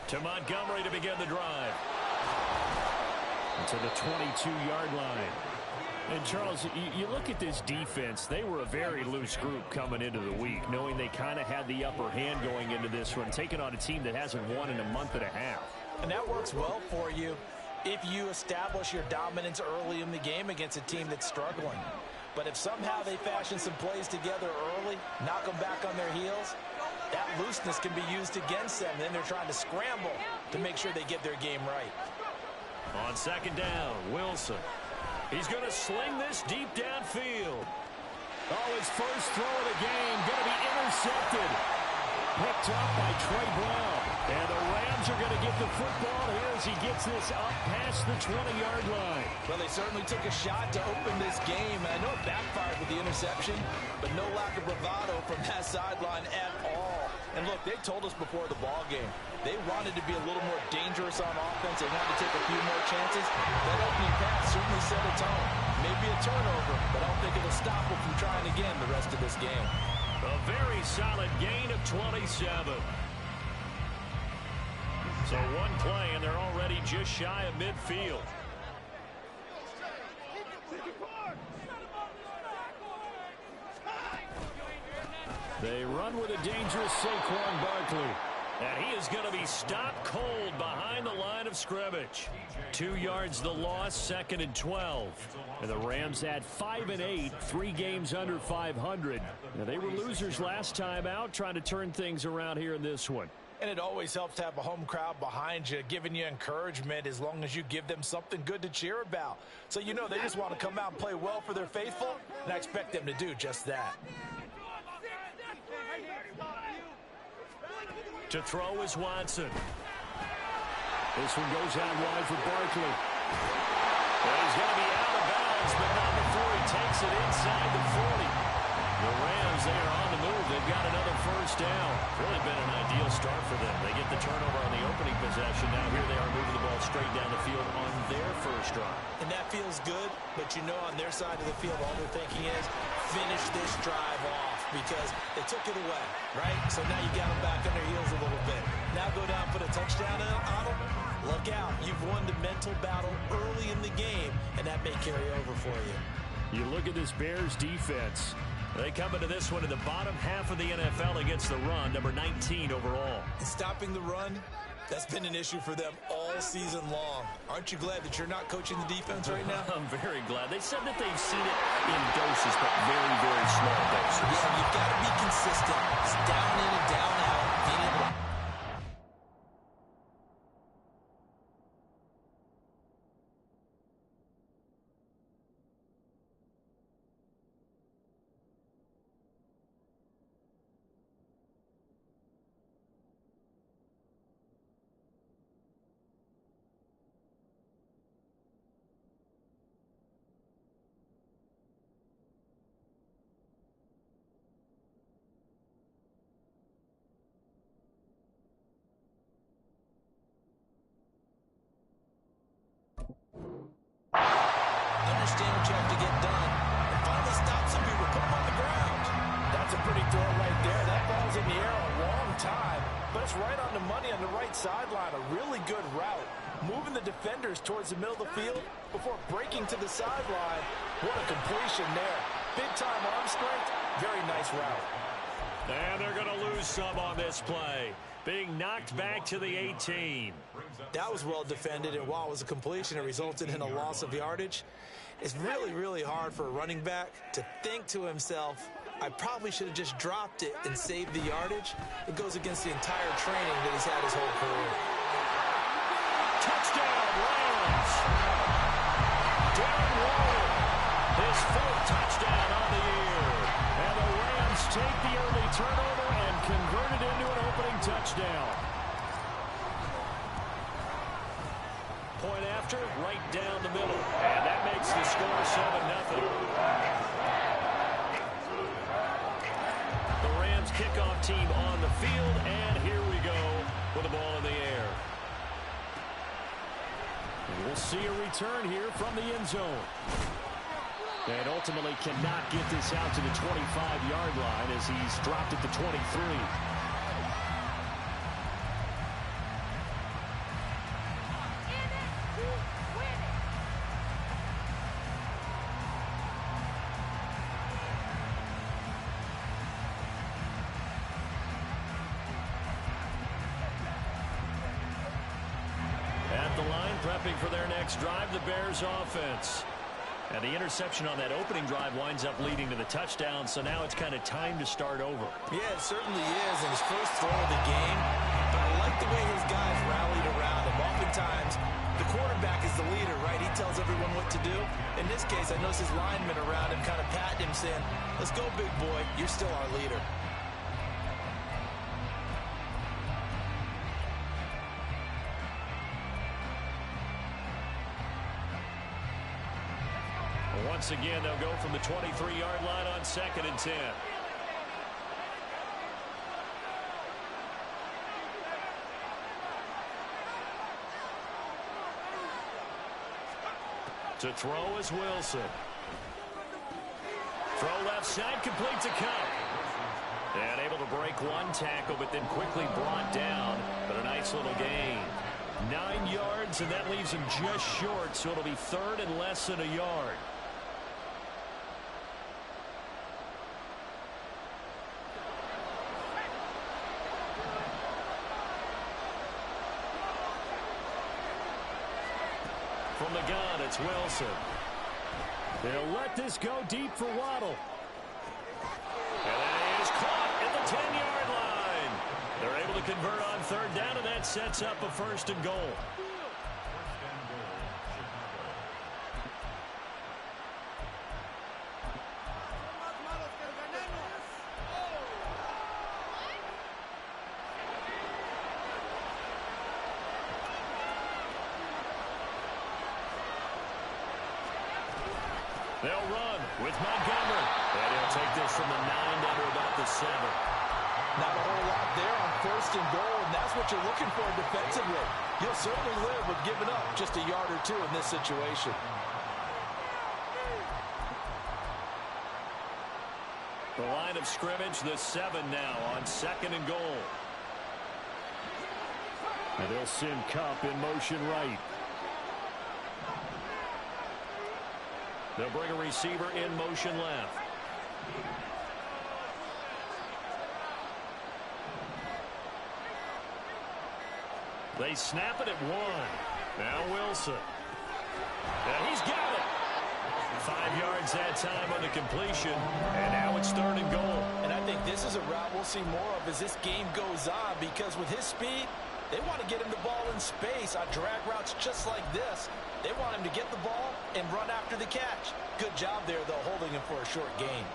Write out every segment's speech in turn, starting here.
To Montgomery to begin the drive. To the 22-yard line. And, Charles, you look at this defense, they were a very loose group coming into the week, knowing they kind of had the upper hand going into this one, taking on a team that hasn't won in a month and a half. And that works well for you if you establish your dominance early in the game against a team that's struggling. But if somehow they fashion some plays together early, knock them back on their heels, that looseness can be used against them. Then they're trying to scramble to make sure they get their game right. On second down, Wilson. He's going to sling this deep downfield. Oh, his first throw of the game going to be intercepted. Picked up by Trey Brown. And the Rams are going to get the football here as he gets this up past the 20-yard line. Well, they certainly took a shot to open this game. And I know it backfired with the interception, but no lack of bravado from that sideline at all. And look, they told us before the ball game, they wanted to be a little more dangerous on offense. They wanted to take a few more chances. That opening pass certainly set a tone. Maybe a turnover, but I don't think it'll stop them from trying again the rest of this game. A very solid gain of 27. So one play, and they're already just shy of midfield. They run with a dangerous Saquon Barkley. And he is going to be stopped cold behind the line of scrimmage. 2 yards the loss, 2nd and 12. And the Rams at 5-8, 3 games under 500. Now, they were losers last time out, trying to turn things around here in this one. And it always helps to have a home crowd behind you, giving you encouragement as long as you give them something good to cheer about. So you know they just want to come out and play well for their faithful, and I expect them to do just that. To throw is Watson. This one goes out wide for Barkley. Well, he's going to be out of bounds, but not before he takes it inside the 40. The Rams, they are on the move. They've got another first down. Really been an ideal start for them. They get the turnover on the opening possession. Now here they are moving the ball straight down the field on their first drive. And that feels good, but you know on their side of the field, all they're thinking is finish this drive off because they took it away, right? So now you got them back on their heels a little bit. Now go down, put a touchdown on them. Look out. You've won the mental battle early in the game, and that may carry over for you. You look at this Bears defense. They come into this one in the bottom half of the NFL against the run, number 19 overall. And stopping the run, that's been an issue for them all season long. Aren't you glad that you're not coaching the defense right now? I'm very glad. They said that they've seen it in doses, but very, very small doses. Yeah, you've got to be consistent. It's down in and down out. Understand what you have to get done. And finally stop some people. Put them on the ground. That's a pretty throw right there. That ball's in the air a long time, but it's right on the money on the right sideline. A really good route. Moving the defenders towards the middle of the field before breaking to the sideline. What a completion there. Big-time arm strength. Very nice route. And they're going to lose some on this play. Being knocked back to the 18. That was well defended, and while it was a completion, it resulted in a loss of yardage. It's really, really hard for a running back to think to himself, I probably should have just dropped it and saved the yardage. It goes against the entire training that he's had his whole career. Touchdown, Rams. Darren Waller, his 4th touchdown on the year. And the Rams take the early turnover and convert it into an opening touchdown. Point after, right down the middle. And that makes the score 7-0. The Rams kickoff team on the field, and here we go with the ball in the air. And we'll see a return here from the end zone. And ultimately cannot get this out to the 25-yard line as he's dropped at the 23. prepping for their next drive, the Bears offense. And the interception on that opening drive winds up leading to the touchdown, so now it's kind of time to start over. Yeah, it certainly is, and his first throw of the game. But I like the way his guys rallied around him. Oftentimes, the quarterback is the leader, right? He tells everyone what to do. In this case, I noticed his linemen around him kind of patting him, saying, "Let's go, big boy. You're still our leader." Once again, they'll go from the 23-yard line on 2nd and 10. To throw is Wilson. Throw left side, complete to Kupp. And able to break one tackle, but then quickly brought down. But a nice little gain. 9 yards, and that leaves him just short, so it'll be 3rd and less than a yard. From the gun, it's Wilson. They'll let this go deep for Waddle. And that is caught at the 10-yard line. They're able to convert on 3rd down, and that sets up a 1st and goal. They'll run with Montgomery. And he'll take this from the 9 down to about the 7. Not a whole lot there on 1st and goal, and that's what you're looking for defensively. You'll certainly live with giving up just a yard or two in this situation. The line of scrimmage, the 7 now on 2nd and goal. And they'll send Kupp in motion right. They'll bring a receiver in motion left. They snap it at 1. Now Wilson. And he's got it. 5 yards that time on the completion. And now it's 3rd and goal. And I think this is a route we'll see more of as this game goes on, because with his speed, they want to get him the ball in space on drag routes just like this. They want him to get the ball and run after the catch. Good job there, though, holding him for a short gain.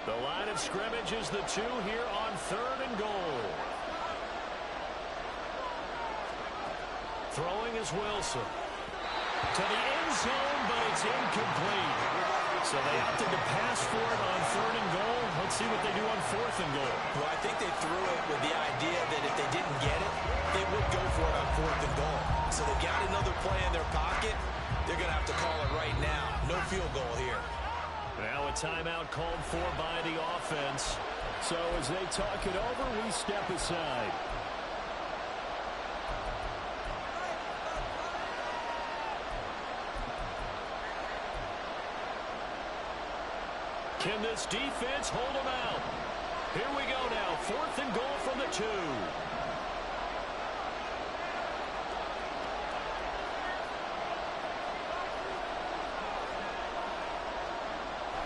The line of scrimmage is the 2 here on 3rd and goal. Throwing is Wilson. To the end zone, but it's incomplete. So they opted to pass for it on 3rd and goal. Let's see what they do on 4th and goal. Well, I think they threw it with the idea that if they didn't get it, they would go for it on 4th and goal. So they got another play in their pocket. They're going to have to call it right now. No field goal here. Now a timeout called for by the offense. So as they talk it over, we step aside. Can this defense hold them out? Here we go now. 4th and goal from the 2.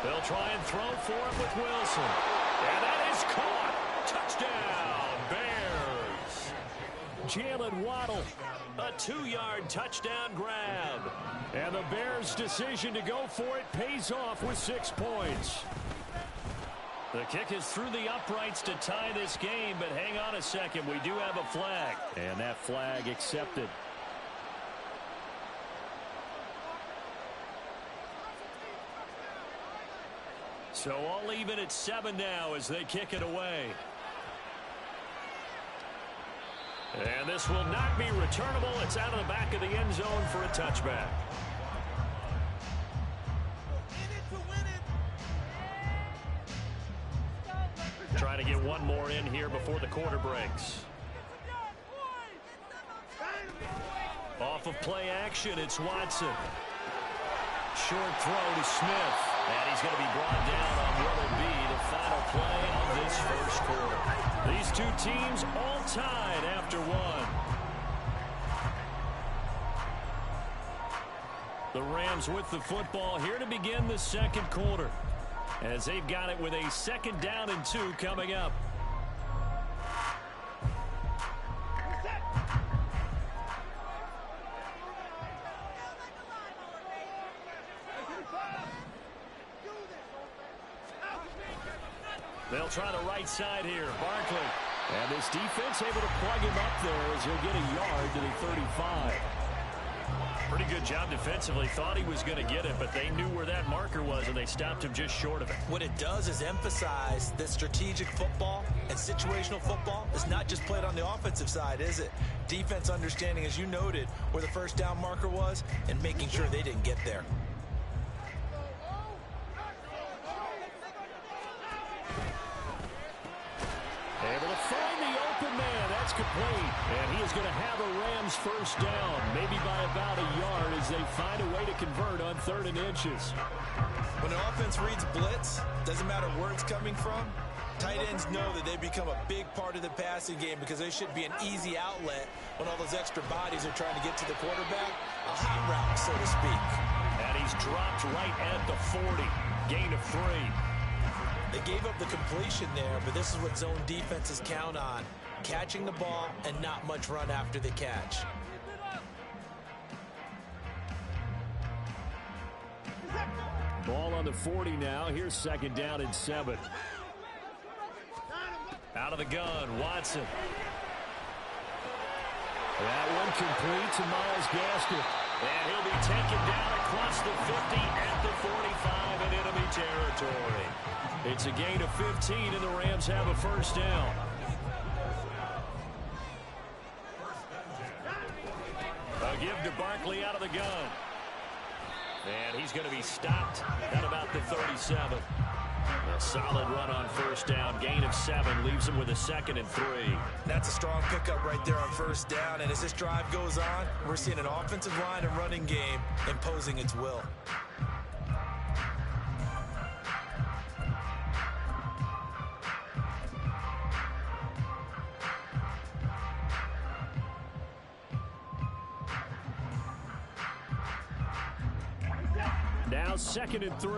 They'll try and throw for it with Wilson. And that is caught. Touchdown, Bears. Jalen Waddle, a 2-yard touchdown grab. And the Bears' decision to go for it pays off with 6 points. The kick is through the uprights to tie this game, but hang on a second. We do have a flag. And that flag accepted. So all even at 7 now as they kick it away. And this will not be returnable. It's out of the back of the end zone for a touchback. Trying to get one more in here before the quarter breaks. Off of play action, it's Watson. Short throw to Smith. And he's going to be brought down on what will be the final play of this first quarter. These two teams all tied after one. The Rams with the football here to begin the second quarter, as they've got it with a 2nd down and 2 coming up. They'll try the right side here. Barkley. And this defense able to plug him up there as he'll get a yard to the 35. Pretty good job defensively. Thought he was going to get it, but they knew where that marker was, and they stopped him just short of it. What it does is emphasize that strategic football and situational football is not just played on the offensive side, is it? Defense understanding, as you noted, where the first down marker was and making sure they didn't get there. Able to find the open man. That's complete. And he is going to have a Rams first down, maybe by about a yard, as they find a way to convert on 3rd and inches. When an offense reads blitz, doesn't matter where it's coming from, tight ends know that they become a big part of the passing game because they should be an easy outlet when all those extra bodies are trying to get to the quarterback. A hot route, so to speak. And he's dropped right at the 40. Gain of 3. They gave up the completion there, but this is what zone defenses count on. Catching the ball and not much run after the catch. Ball on the 40 now. Here's 2nd down and 7. Out of the gun, Watson. That one complete to Myles Gaskin. And he'll be taken down across the 50 at the 45 in enemy territory. It's a gain of 15, and the Rams have a first down. A give to Barkley out of the gun. And he's going to be stopped at about the 37. A solid run on first down. Gain of 7 leaves him with a 2nd and 3. That's a strong pickup right there on first down. And as this drive goes on, we're seeing an offensive line and running game imposing its will. Now 2nd and 3.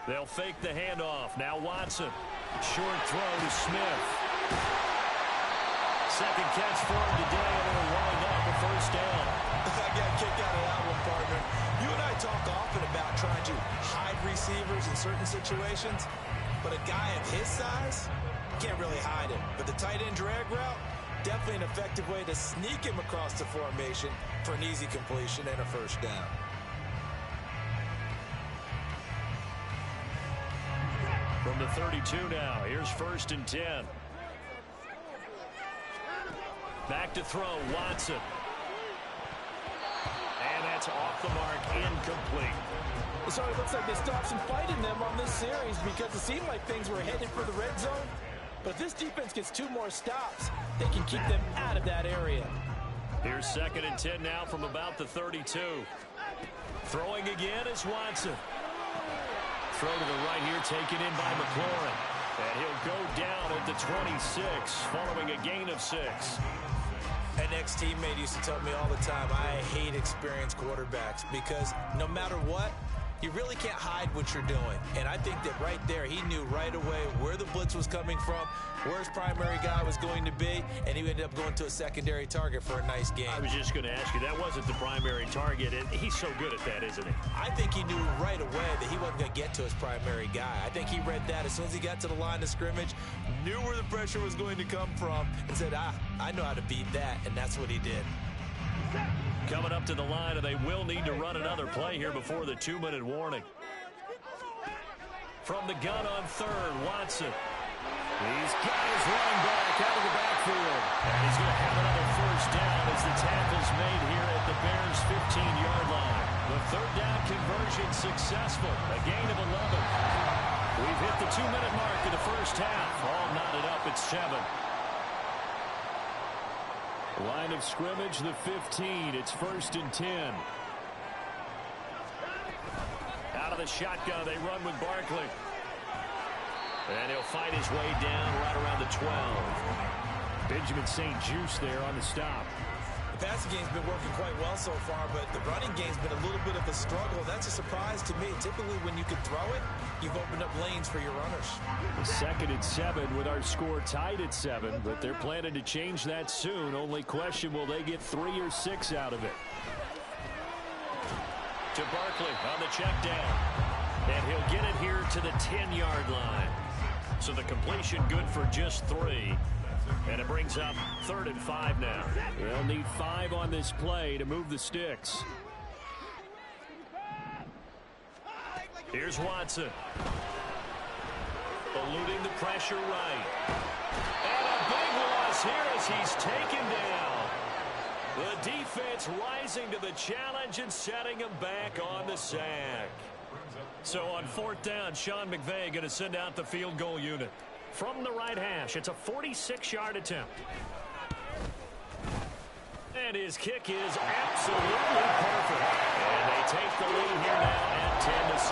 They'll fake the handoff. Now Watson. Short throw to Smith. 2nd catch for him today, and they'll wind up a first down. I got a kick out of that one, partner. You and I talk often about trying to hide receivers in certain situations, but a guy of his size can't really hide him. But the tight end drag route, definitely an effective way to sneak him across the formation for an easy completion and a first down. From the 32 now, here's 1st and 10. Back to throw, Watson. And that's off the mark, incomplete. So it looks like they stopped some fight in them on this series because it seemed like things were headed for the red zone. But if this defense gets 2 more stops, they can keep them out of that area. Here's 2nd and 10 now from about the 32. Throwing again is Watson. Throw to the right here, taken in by McLaurin. And he'll go down at the 26, following a gain of 6. An ex-teammate used to tell me all the time, I hate experienced quarterbacks because no matter what, you really can't hide what you're doing. And I think that right there, he knew right away where the blitz was coming from, where his primary guy was going to be, and he ended up going to a secondary target for a nice game. I was just going to ask you, that wasn't the primary target, and he's so good at that, isn't he? I think he knew right away that he wasn't going to get to his primary guy. I think he read that as soon as he got to the line of scrimmage, knew where the pressure was going to come from, and said, I know how to beat that, and that's what he did. Coming up to the line, and they will need to run another play here before the 2-minute warning. From the gun on 3rd, Watson. He's got his running back out of the backfield. And he's going to have another first down as the tackle's made here at the Bears' 15-yard line. The 3rd down conversion successful, a gain of 11. We've hit the 2-minute mark in the first half. All knotted up at 7. Line of scrimmage, the 15. It's 1st and 10. the shotgun. They run with Barkley. And he'll find his way down right around the 12. Benjamin St-Juste there on the stop. The passing game's been working quite well so far, but the running game's been a little bit of a struggle. That's a surprise to me. Typically, when you can throw it, you've opened up lanes for your runners. 2nd and 7 with our score tied at 7, but they're planning to change that soon. Only question, will they get 3 or 6 out of it? To Barkley on the check down. And he'll get it here to the 10-yard line. So the completion good for just 3. And it brings up 3rd and 5 now. They'll need 5 on this play to move the sticks. Here's Watson. Eluding the pressure right. And a big loss here as he's taken down. The defense rising to the challenge and setting him back on the sack. So on 4th down, Sean McVay going to send out the field goal unit. From the right hash, it's a 46-yard attempt. And his kick is absolutely perfect. And they take the lead here now at 10-7.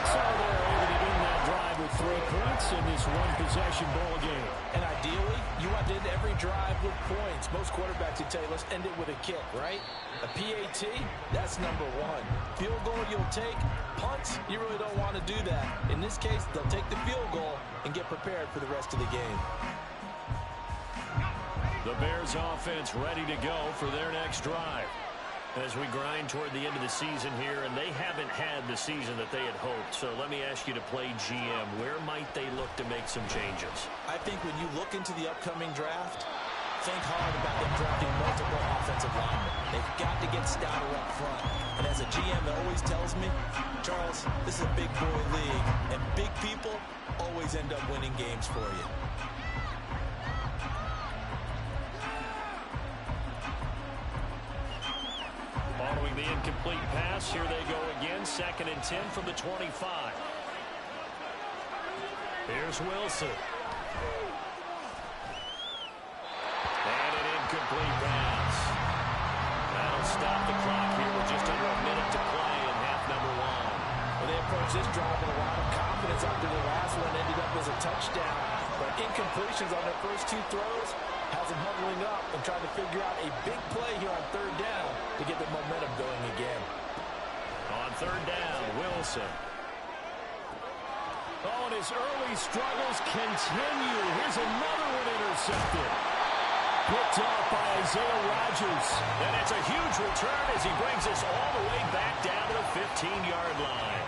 So they're able to end that drive with 3 points in this one-possession ball game. And ideally, you want to end every drive with points. Most quarterbacks would tell you, let's end it with a kick, right? A PAT, that's number 1. Field goal you'll take. Punts, you really don't want to do that. In this case, they'll take the field goal and get prepared for the rest of the game. The Bears offense ready to go for their next drive. As we grind toward the end of the season here, and they haven't had the season that they had hoped. So let me ask you to play GM. Where might they look to make some changes? I think when you look into the upcoming draft, think hard about them drafting multiple offensive linemen. They've got to get stouter up front. And as a GM that always tells me, Charles, this is a big boy league, and big people always end up winning games for you. Following the incomplete pass, here they go again. 2nd and 10 from the 25. Here's Wilson. And an incomplete pass. That'll stop the clock here with just under a minute to play in half number 1. Well, they approached this drive with a lot of confidence after the last one ended up as a touchdown. But incompletions on their first 2 throws has them huddling up and trying to figure out a big play here on 3rd down to get the momentum going again. On 3rd down, Wilson. Oh, and his early struggles continue. Here's another one intercepted. Picked off by Isaiah Rodgers. And it's a huge return as he brings us all the way back down to the 15-yard line.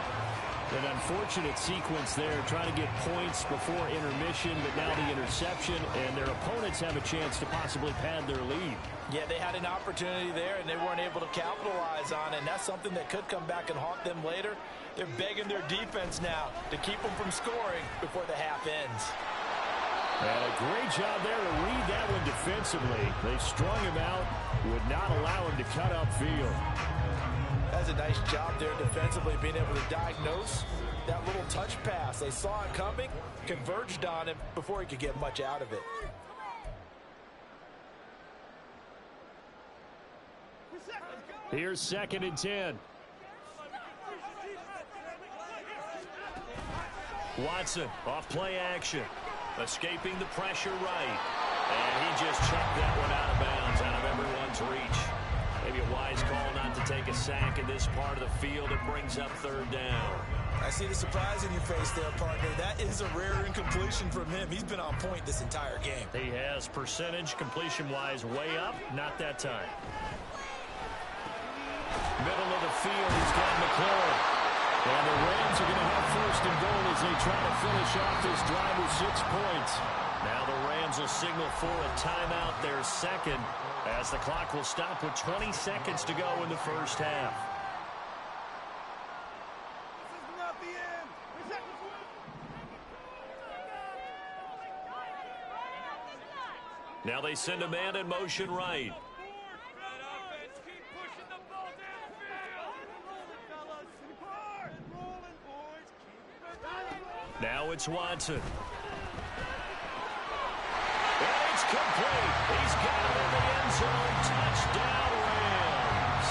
An unfortunate sequence there, trying to get points before intermission, but now the interception, and their opponents have a chance to possibly pad their lead. Yeah, they had an opportunity there, and they weren't able to capitalize on it, and that's something that could come back and haunt them later. They're begging their defense now to keep them from scoring before the half ends. And a great job there to read that one defensively. They strung him out, would not allow him to cut upfield. That's a nice job there defensively, being able to diagnose that little touch pass. They saw it coming, converged on him before he could get much out of it. Here's 2nd and 10. Watson off play action. Escaping the pressure right. And he just chucked that one out of bounds, out of everyone's reach. Maybe a wise call not to take a sack in this part of the field. It brings up 3rd down. I see the surprise in your face there, partner. That is a rare incompletion from him. He's been on point this entire game. He has percentage completion-wise way up. Not that time. Middle of the field, he's got McLaurin. And the Rams are going to have 1st and goal as they try to finish off this drive with 6 points. Now the Rams will signal for a timeout, their 2nd, as the clock will stop with 20 seconds to go in the first half. Now they send a man in motion right. Now it's Watson. And it's complete. He's got it in the end zone. Touchdown, Rams.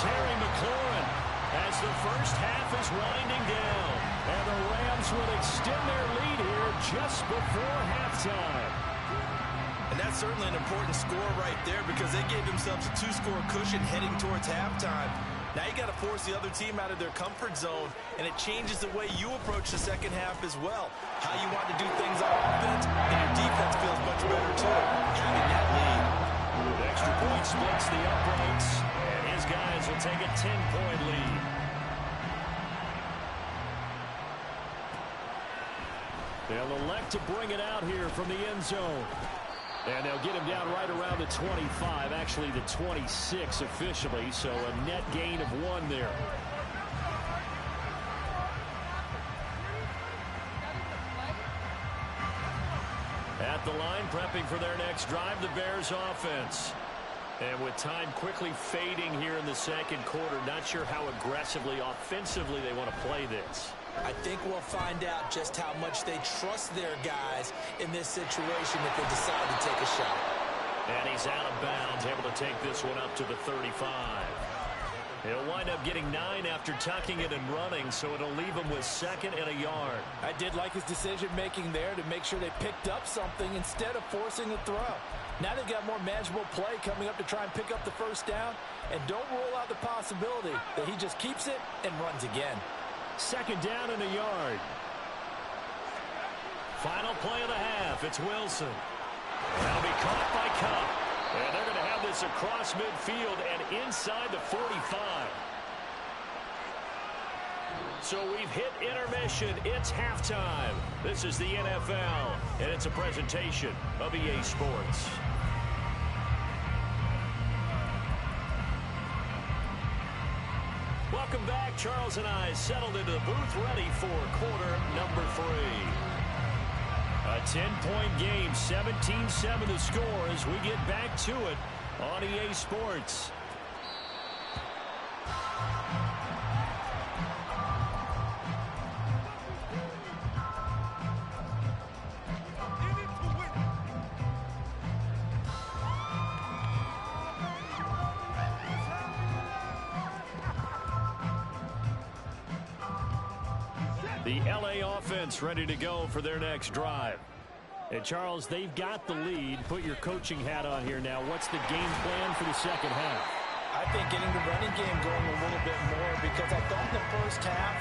Terry McLaurin as the first half is winding down. And the Rams would extend their lead here just before halftime. And that's certainly an important score right there because they gave themselves a 2-score cushion heading towards halftime. Now you got to force the other team out of their comfort zone, and it changes the way you approach the second half as well. How you want to do things on offense, and your defense feels much better too, having that lead. The extra point splits the uprights, and his guys will take a 10-point lead. They'll elect to bring it out here from the end zone. And they'll get him down right around the 25, actually the 26 officially, so a net gain of 1 there. At the line, prepping for their next drive, the Bears offense. And with time quickly fading here in the second quarter, not sure how aggressively, offensively they want to play this. I think we'll find out just how much they trust their guys in this situation if they decide to take a shot. And he's out of bounds, able to take this one up to the 35. He'll wind up getting 9 after tucking it and running, so it'll leave him with 2nd and a yard. I did like his decision-making there to make sure they picked up something instead of forcing a throw. Now they've got more manageable play coming up to try and pick up the first down, and don't rule out the possibility that he just keeps it and runs again. 2nd down and a yard. Final play of the half. It's Wilson. That'll be caught by Kupp. And they're going to have this across midfield and inside the 45. So we've hit intermission. It's halftime. This is the NFL, and it's a presentation of EA Sports. Welcome back. Charles and I settled into the booth ready for quarter number 3. A 10-point game, 17-7 the score as we get back to it on EA Sports. The LA offense ready to go for their next drive. And Charles, they've got the lead. Put your coaching hat on here now. What's the game plan for the second half? I think getting the running game going a little bit more because I thought in the first half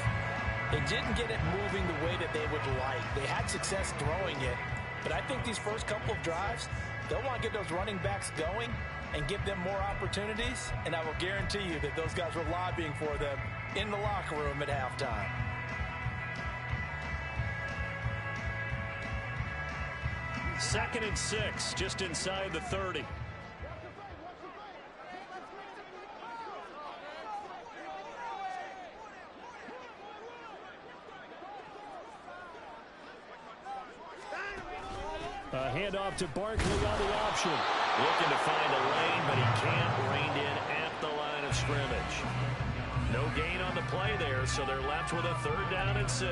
they didn't get it moving the way that they would like. They had success throwing it, but I think these first couple of drives, they'll want to get those running backs going and give them more opportunities, and I will guarantee you that those guys were lobbying for them in the locker room at halftime. Second and 6, just inside the 30. A handoff to Barkley on the option. Looking to find a lane, but he can't. Reined in at the line of scrimmage. No gain on the play there, so they're left with a 3rd down and 6.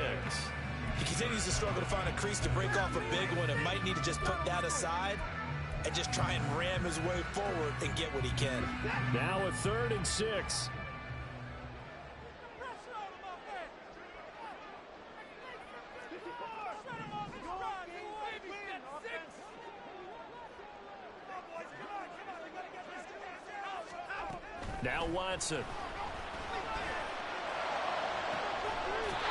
He continues to struggle to find a crease to break off a big one and might need to just put that aside and just try and ram his way forward and get what he can. Now a 3rd and 6. Now Watson.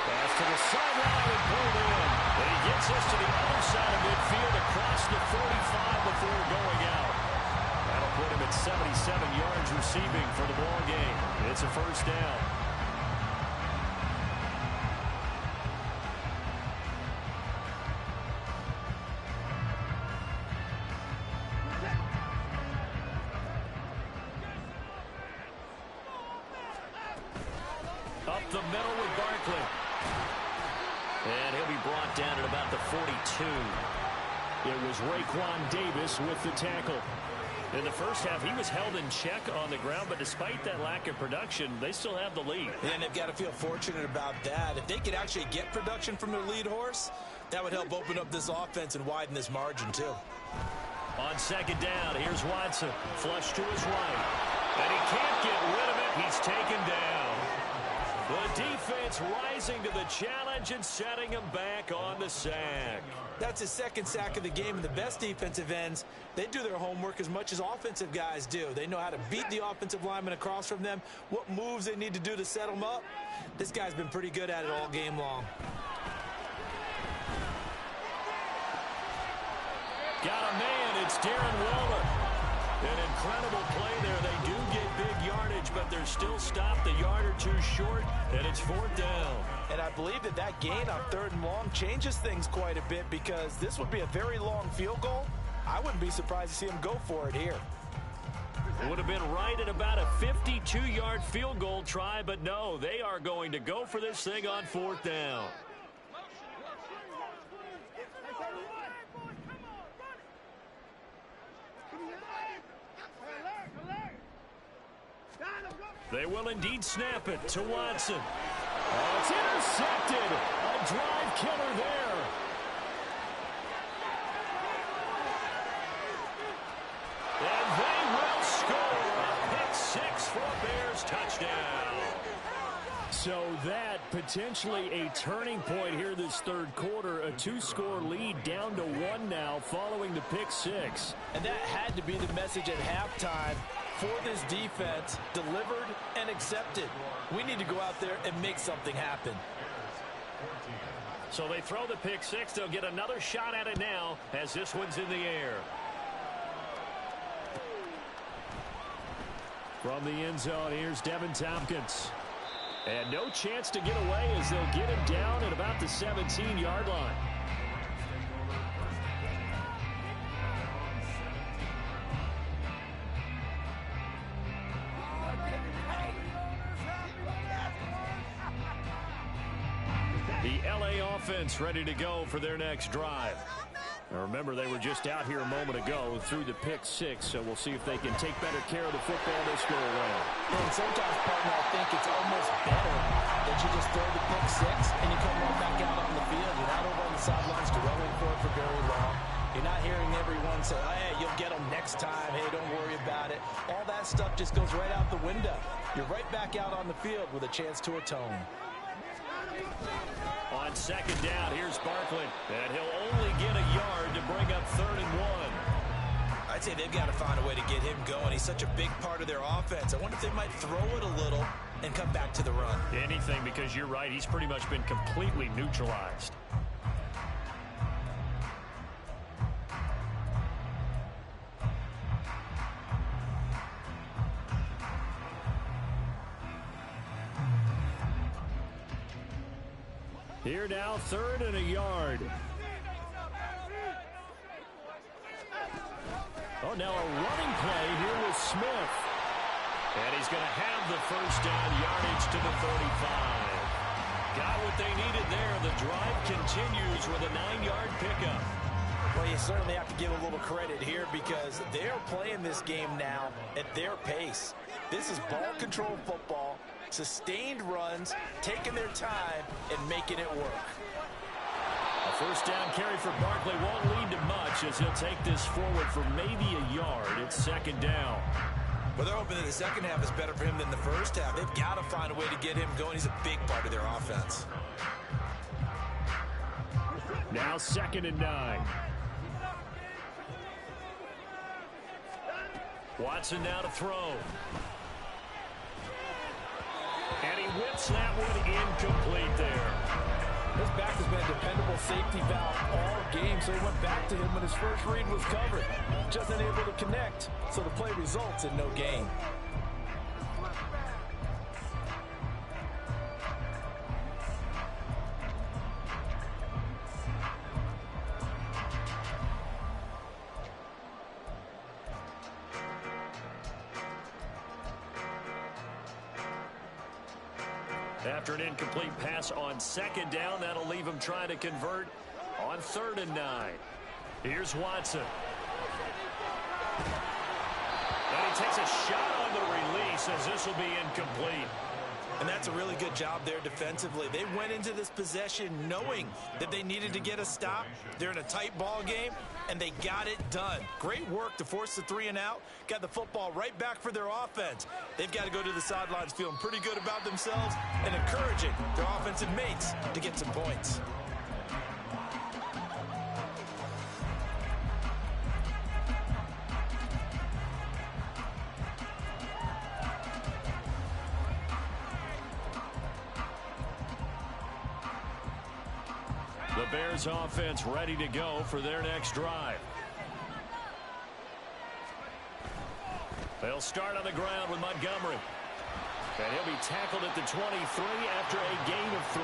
Pass to the sideline and pulled in. And he gets us to the other side of midfield across the 45 before going out. That'll put him at 77 yards receiving for the ball game. It's a 1st down. Up the middle with Barkley. And he'll be brought down at about the 42. It was Raekwon Davis with the tackle. In the first half, he was held in check on the ground, but despite that lack of production, they still have the lead. And they've got to feel fortunate about that. If they could actually get production from their lead horse, that would help open up this offense and widen this margin, too. On 2nd down, here's Watson. Flush to his right. And he can't get rid of it. He's taken down. The defense rising to the challenge and setting him back on the sack. That's his second sack of the game, and the best defensive ends, they do their homework as much as offensive guys do. They know how to beat the offensive lineman across from them, what moves they need to do to set them up. This guy's been pretty good at it all game long. Got a man, it's Darren Waller. An incredible play there. They do get big yardage, but they're still stopped a yard or two short, and it's 4th down. And I believe that gain on 3rd and long changes things quite a bit, because this would be a very long field goal. I wouldn't be surprised to see him go for it here. It would have been right at about a 52-yard field goal try, but no, they are going to go for this thing on 4th down. They will indeed snap it to Watson. Oh, it's intercepted. A drive killer there. And they will score a pick 6 for a Bears touchdown. So that potentially a turning point here this 3rd quarter. A 2-score lead down to 1 now following the pick 6. And that had to be the message at halftime for this defense, delivered and accepted. We need to go out there and make something happen. So they throw the pick 6. They'll get another shot at it now as this one's in the air. From the end zone, here's Devin Tompkins. And no chance to get away as they'll get him down at about the 17-yard line. The LA offense ready to go for their next drive. Now remember, they were just out here a moment ago through the pick 6, so we'll see if they can take better care of the football this go around. And sometimes, partner, I think it's almost better that you just throw the pick 6 and you come right back out on the field. You're not over on the sidelines dwelling for it for very long. You're not hearing everyone say, hey, you'll get them next time. Hey, don't worry about it. All that stuff just goes right out the window. You're right back out on the field with a chance to atone. On 2nd down, here's Barkley. And he'll only get a yard to bring up 3rd and 1. I'd say they've got to find a way to get him going. He's such a big part of their offense. I wonder if they might throw it a little and come back to the run. Anything, because you're right. He's pretty much been completely neutralized. Here now, 3rd and a yard. Oh, now a running play here with Smith. And he's going to have the 1st down, yardage to the 35. Got what they needed there. The drive continues with a 9-yard pickup. Well, you certainly have to give a little credit here because they're playing this game now at their pace. This is ball control football, sustained runs, taking their time, and making it work. A 1st down carry for Barkley won't lead to much as he'll take this forward for maybe a yard. It's 2nd down. Well, they're hoping that the second half is better for him than the first half. They've got to find a way to get him going. He's a big part of their offense. Now 2nd and 9. Watson now to throw. And he whips that one incomplete there. This back has been a dependable safety valve all game, so he went back to him when his first read was covered. Just unable to connect, so the play results in no gain. After an incomplete pass on 2nd down, that'll leave him trying to convert on 3rd and 9. Here's Watson. And he takes a shot on the release as this will be incomplete. And that's a really good job there defensively. They went into this possession knowing that they needed to get a stop. They're in a tight ball game, and they got it done. Great work to force the 3 and out. Got the football right back for their offense. They've got to go to the sidelines feeling pretty good about themselves and encouraging their offensive mates to get some points. The Bears offense ready to go for their next drive. They'll start on the ground with Montgomery. And he'll be tackled at the 23 after a gain of 3.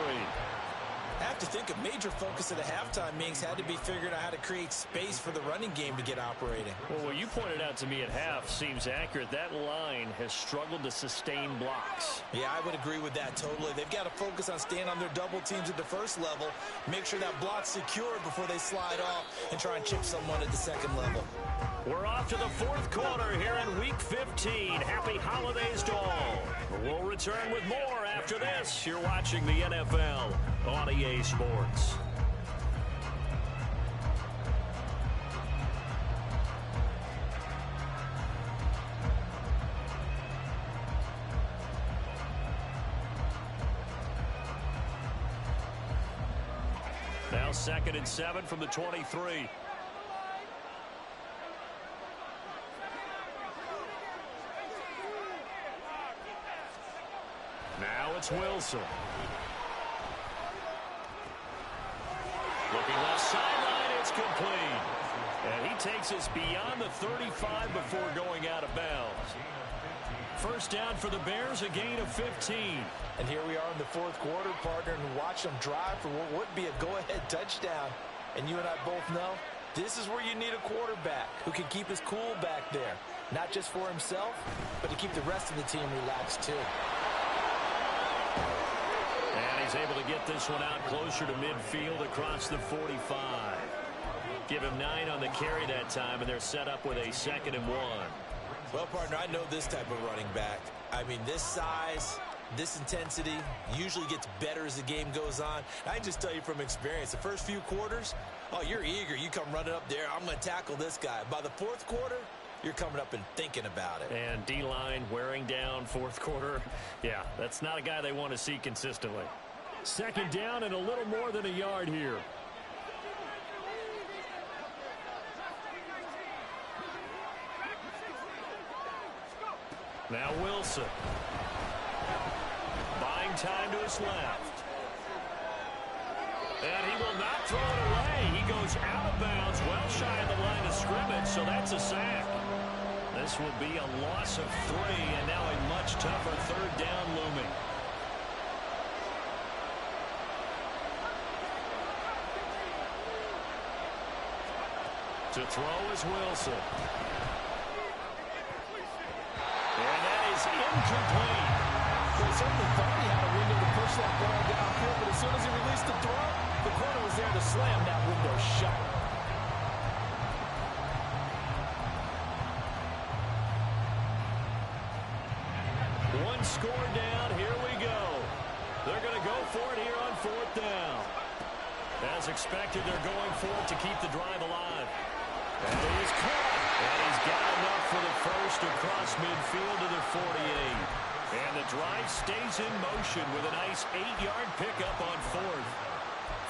I have to think a major focus of the halftime meetings had to be figuring out how to create space for the running game to get operating. Well, what you pointed out to me at half seems accurate. That line has struggled to sustain blocks. Yeah, I would agree with that totally. They've got to focus on staying on their double teams at the first level, make sure that block's secured before they slide off and try and chip someone at the second level. We're off to the 4th quarter here in Week 15. Happy holidays to all. We'll return with more after this. You're watching the NFL on EA Sports. Now 2nd and 7 from the 23. Now it's Wilson. Looking left sideline, it's complete. And he takes us beyond the 35 before going out of bounds. First down for the Bears, a gain of 15. And here we are in the 4th quarter, partner, and watch them drive for what would be a go-ahead touchdown. And you and I both know this is where you need a quarterback who can keep his cool back there. Not just for himself, but to keep the rest of the team relaxed too. And he's able to get this one out closer to midfield across the 45. Give him 9 on the carry that time, and they're set up with a 2nd and 1. Well, partner, I know this type of running back. I mean, this size, this intensity usually gets better as the game goes on. I can just tell you from experience, the first few quarters, oh, you're eager. You come running up there, I'm going to tackle this guy. By the 4th quarter, you're coming up and thinking about it. And D-line wearing down 4th quarter. Yeah, that's not a guy they want to see consistently. 2nd down and a little more than a yard here. Now Wilson. Buying time to his left. And he will not throw it away. He goes out of bounds, well shy of the line of scrimmage, so that's a sack. This will be a loss of 3, and now a much tougher 3rd down looming. To throw is Wilson. And that is incomplete. Well, he certainly thought he had a window to push that ball downfield, but as soon as he released the throw, the corner was there to slam that window shut. One score down. Here we go. They're going to go for it here on 4th down. As expected, they're going for it to keep the drive alive. And he is caught. And he's got enough for the first across midfield to the 48. And the drive stays in motion with a nice 8-yard pickup on 4th.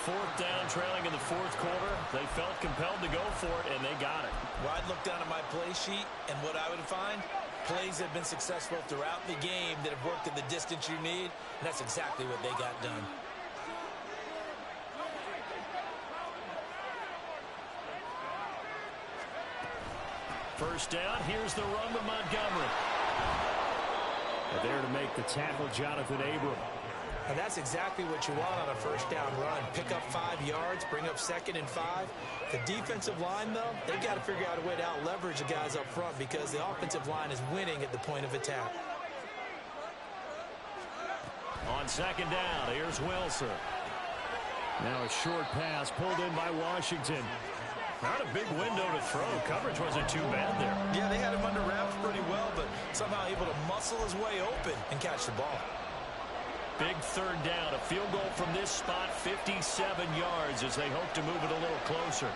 4th down, trailing in the 4th quarter. They felt compelled to go for it, and they got it. Well, I'd look down at my play sheet, and what I would find, plays have been successful throughout the game that have worked in the distance you need, and that's exactly what they got done. First down, here's the run with Montgomery. There to make the tackle, Jonathan Abram. And that's exactly what you want on a first down run. Pick up 5 yards, bring up 2nd and 5. The defensive line, though, they've got to figure out a way to out-leverage the guys up front because the offensive line is winning at the point of attack. On 2nd down, here's Wilson. Now a short pass pulled in by Washington. Not a big window to throw. Coverage wasn't too bad there. Yeah, they had him under wraps pretty well, but somehow able to muscle his way open and catch the ball. Big third down. A field goal from this spot, 57 yards as they hope to move it a little closer.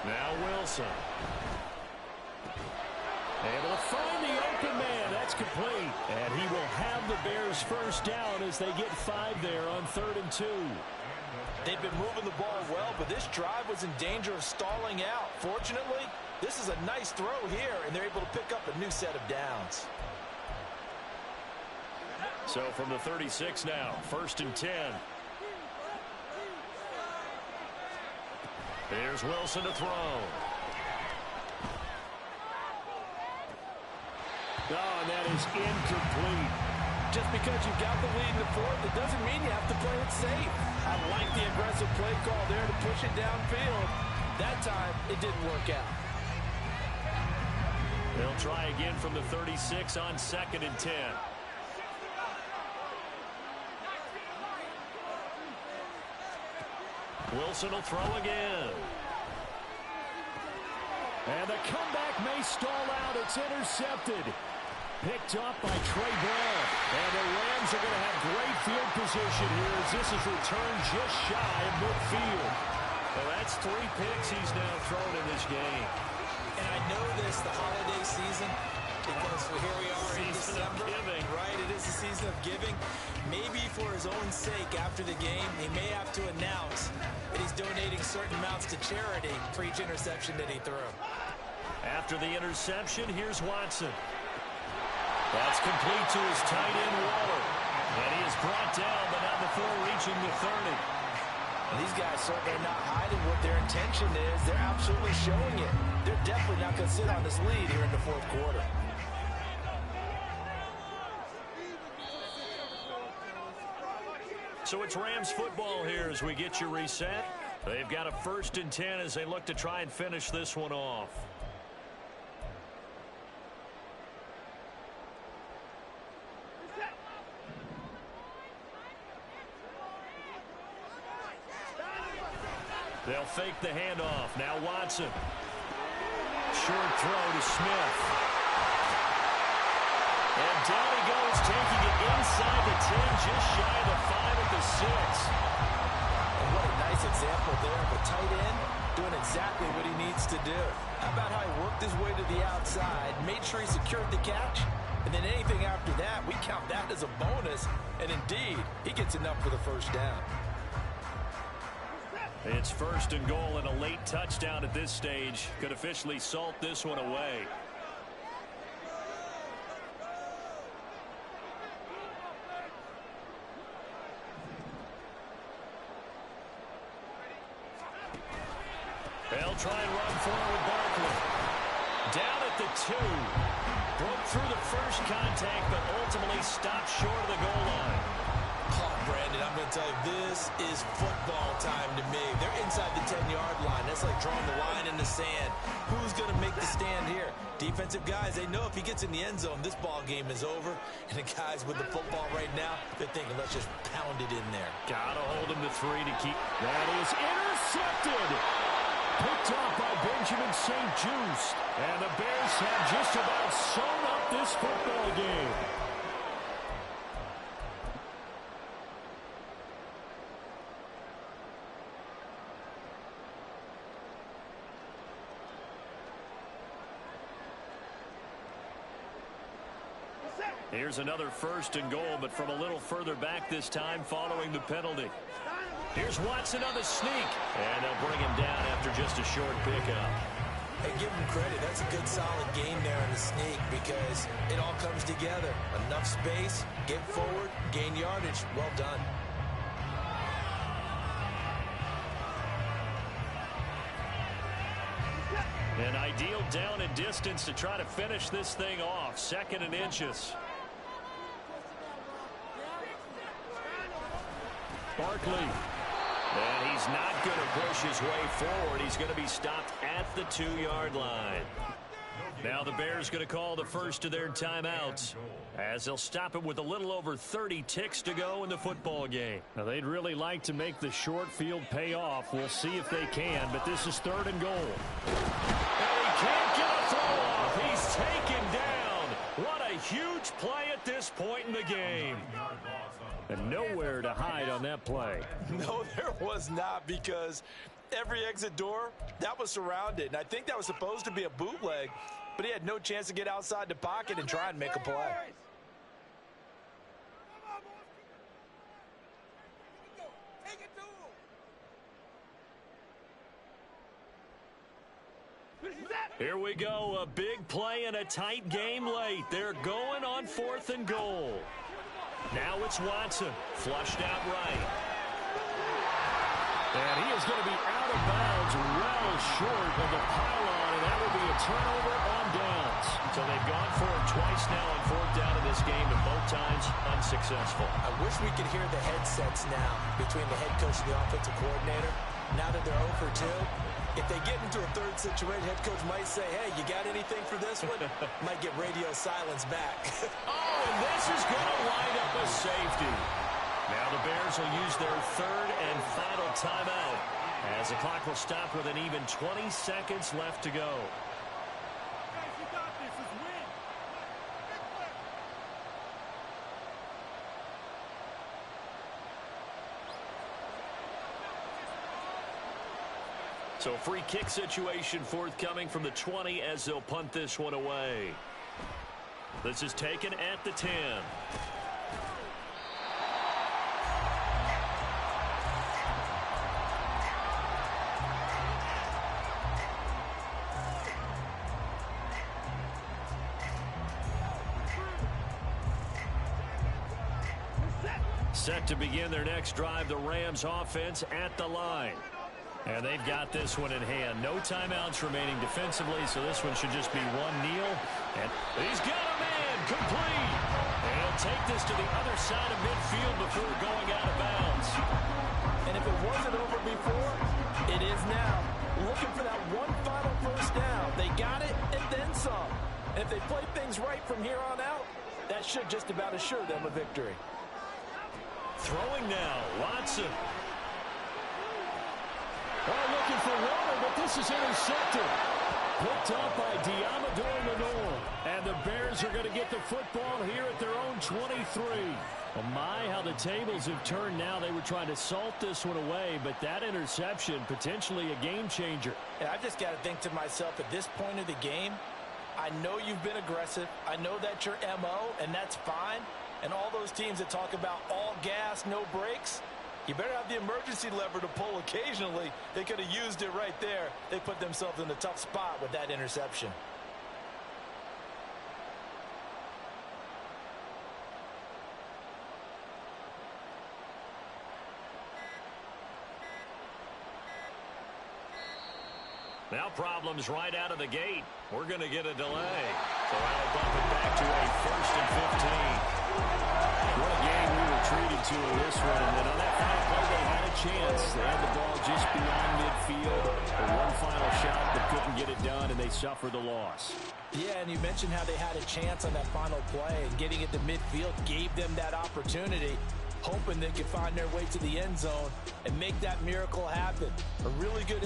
Now Wilson. Able to find the open man. That's complete. And he will have the Bears first down as they get 5 there on 3rd and 2. They've been moving the ball well, but this drive was in danger of stalling out. Fortunately, this is a nice throw here, and they're able to pick up a new set of downs. So from the 36 now, 1st and 10. Here's Wilson to throw. Oh, and that is incomplete. Just because you've got the lead in the 4th, it doesn't mean you have to play it safe. I like the aggressive play call there to push it downfield. That time, it didn't work out. They'll try again from the 36 on 2nd and 10. Wilson will throw again. And the comeback may stall out. It's intercepted. Picked up by Trey Brown. And the Rams are going to have great field position here as this is returned just shy of midfield. Well, that's 3 picks he's now thrown in this game. And I know this, the holiday season, because here we are in December. Right, it is the season of giving. Maybe for his own sake after the game, he may have to announce that he's donating certain amounts to charity for each interception that he threw. After the interception, here's Watson. That's complete to his tight end, Waller. And he is brought down, but not before reaching the 30. And these guys certainly are not hiding what their intention is. They're absolutely showing it. They're definitely not going to sit on this lead here in the 4th quarter. So it's Rams football here as we get you reset. They've got a 1st and 10 as they look to try and finish this one off. They'll fake the handoff. Now Watson. Short throw to Smith. And down he goes, taking it inside the 10, just shy of the 5 at the 6. And what a nice example there of a tight end doing exactly what he needs to do. How about how he worked his way to the outside, made sure he secured the catch, and then anything after that, we count that as a bonus. And indeed, he gets enough for the first down. It's 1st and goal, and a late touchdown at this stage could officially salt this one away. They'll try and run forward with Barkley. Down at the 2. Broke through the first contact, but ultimately stopped short of the goal line. Oh, Brandon, I'm going to tell you, this is football time to me. They're inside the 10-yard line. That's like drawing the line in the sand. Who's going to make the stand here? Defensive guys, they know if he gets in the end zone, this ball game is over. And the guys with the football right now, they're thinking, let's just pound it in there. Got to hold him to 3 to keep. That is intercepted. Picked off by Benjamin St-Juste. And the Bears have just about sewn up this football game. Here's another 1st and goal, but from a little further back this time following the penalty. Here's Watson on the sneak. And they'll bring him down after just a short pickup. Hey, give him credit. That's a good, solid game there in the sneak because it all comes together. Enough space, get forward, gain yardage. Well done. An ideal down and distance to try to finish this thing off. 2nd and inches. Barkley. And he's not going to push his way forward. He's going to be stopped at the 2-yard line. Now the Bears going to call the first of their timeouts as they'll stop it with a little over 30 ticks to go in the football game. Now they'd really like to make the short field pay off. We'll see if they can, but this is 3rd and goal. And he can't get a throw off. He's taken down. And nowhere to hide on that play. No, there was not, because every exit door, that was surrounded. And I think that was supposed to be a bootleg, but he had no chance to get outside the pocket and try and make a play. Here we go, a big play and a tight game late. They're going on 4th and goal. Now it's Watson, flushed out right. And he is going to be out of bounds, well short of the pylon, and that will be a turnover on downs. So they've gone for it twice now on 4th down in this game, and both times unsuccessful. I wish we could hear the headsets now between the head coach and the offensive coordinator. Now that they're 0 for 2, if they get into a third situation, head coach might say, hey, you got anything for this one? Might get radio silence back. Oh, and this is going to line up a safety. Now the Bears will use their 3rd and final timeout as the clock will stop with an even 20 seconds left to go. So free kick situation forthcoming from the 20 as they'll punt this one away. This is taken at the 10. Set to begin their next drive, the Rams offense at the line. And they've got this one in hand. No timeouts remaining defensively, so this one should just be one kneel. And he's got a man complete. And he'll take this to the other side of midfield before going out of bounds. And if it wasn't over before, it is now. Looking for that one final first down. They got it and then some. And if they play things right from here on out, that should just about assure them a victory. Throwing now, Watson. Looking for water, but this is intercepted. Picked up by Diamador Lenore. And the Bears are going to get the football here at their own 23. Well, my, how the tables have turned now. They were trying to salt this one away, but that interception, potentially a game changer. And I just got to think to myself, at this point of the game, I know you've been aggressive. I know that's your MO, and that's fine. And all those teams that talk about all gas, no brakes, you better have the emergency lever to pull occasionally. They could have used it right there. They put themselves in a tough spot with that interception. Now problems right out of the gate. We're going to get a delay. So that'll bump it back to a 1st and 15. What a game we were treated to in this one. And then on that final play, they had a chance. They had the ball just beyond midfield. One final shot, but couldn't get it done, and they suffered the loss. Yeah, and you mentioned how they had a chance on that final play, and getting it to midfield gave them that opportunity, hoping they could find their way to the end zone and make that miracle happen. A really good